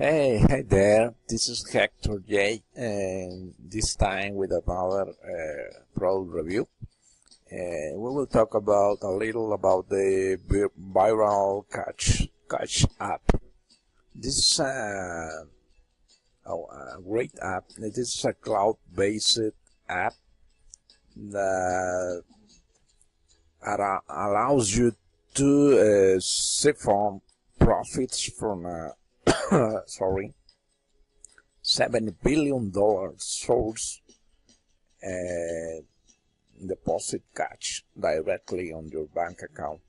Hey there, this is Hector J, and this time with another product review. We will talk about a little about the viral catch app. This is a great app. This is a cloud-based app that allows you to siphon profits from $7 billion source deposit cash directly on your bank account.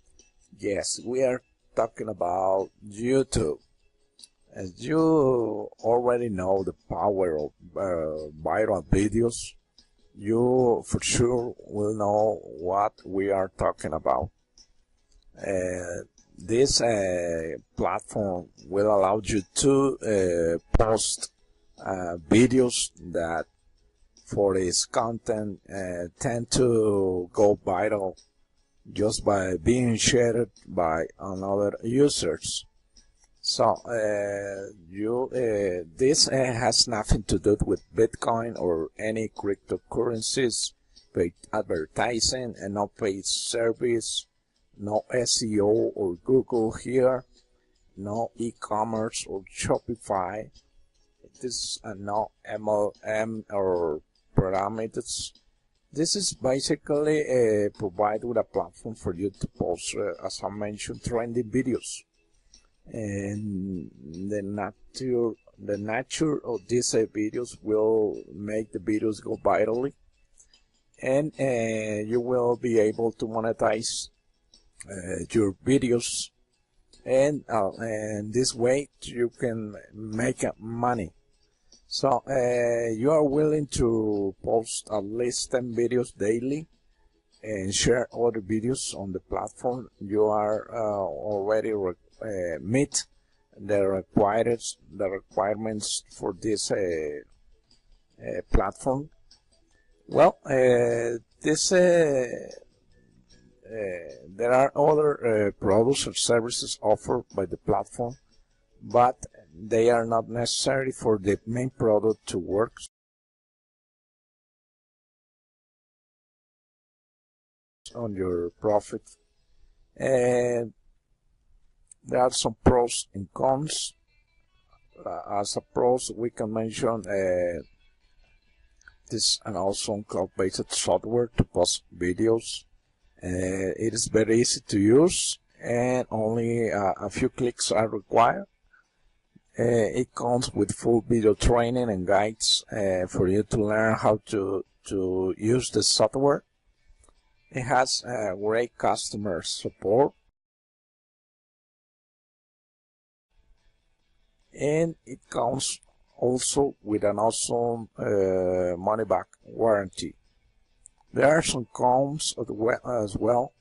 Yes, we are talking about YouTube. As you already know the power of viral videos, you for sure will know what we are talking about. This platform will allow you to post videos that for its content tend to go viral just by being shared by another users. So this has nothing to do with Bitcoin or any cryptocurrencies, paid advertising and no paid service. No SEO or Google here, no eCommerce or Shopify. This is no MLM or parameters. This is basically provide with a platform for you to post, as I mentioned, trending videos. And the nature of these videos will make the videos go virally, and you will be able to monetize your videos, and this way you can make money. So you are willing to post at least 10 videos daily and share other videos on the platform. You are already meet the requirements for this platform. Well, there are other products or services offered by the platform, but they are not necessary for the main product to work. On your profit. And there are some pros and cons. As a pros, we can mention this and also cloud-based software to post videos. It is very easy to use, and only a few clicks are required. It comes with full video training and guides for you to learn how to use the software. It has great customer support, and it comes also with an awesome money-back warranty. There are some cons as well.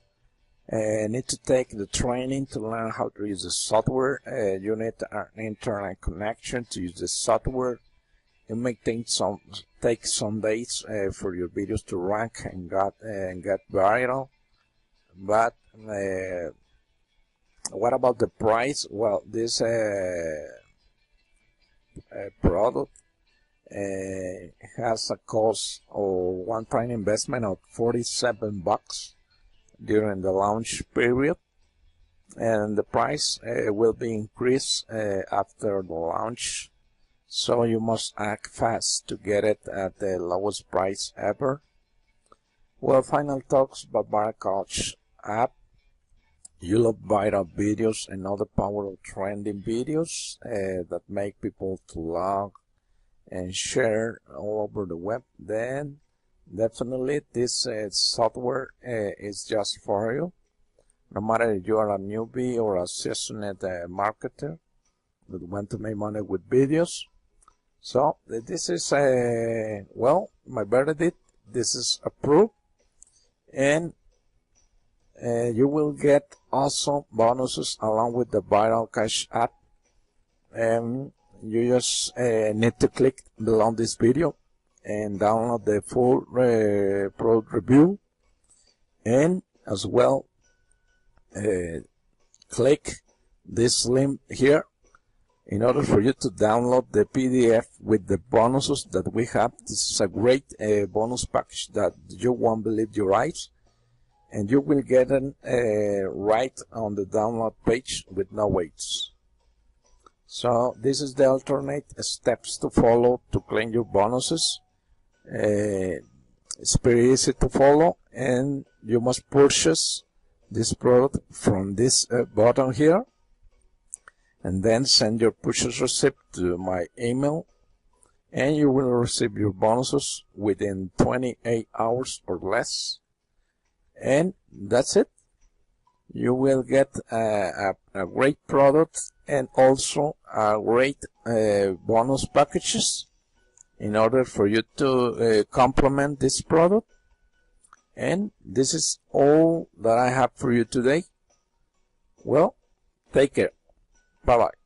Need to take the training to learn how to use the software. You need an internet connection to use the software. It may take some days for your videos to rank and get viral. But what about the price? Well, this product has a cost of one-time investment of $47 during the launch period, and the price will be increased after the launch, so you must act fast to get it at the lowest price ever. Well, final talks about Catch app. You love viral videos and other powerful trending videos that make people to log and share all over the web, then definitely this software is just for you. No matter if you are a newbie or a seasoned marketer that want to make money with videos. So this is well, my verdict, this is approved, and you will get awesome bonuses along with the viral cash app. You just need to click below this video and download the full product review, and as well click this link here in order for you to download the PDF with the bonuses that we have. This is a great bonus package that you won't believe your eyes, and you will get it right on the download page with no waits. So this is the alternate steps to follow to claim your bonuses. It's very easy to follow, and you must purchase this product from this button here, and then send your purchase receipt to my email, and you will receive your bonuses within 28 hours or less. And that's it. You will get a great product and also a great bonus packages in order for you to complement this product. And this is all that I have for you today. Well, take care. Bye-bye.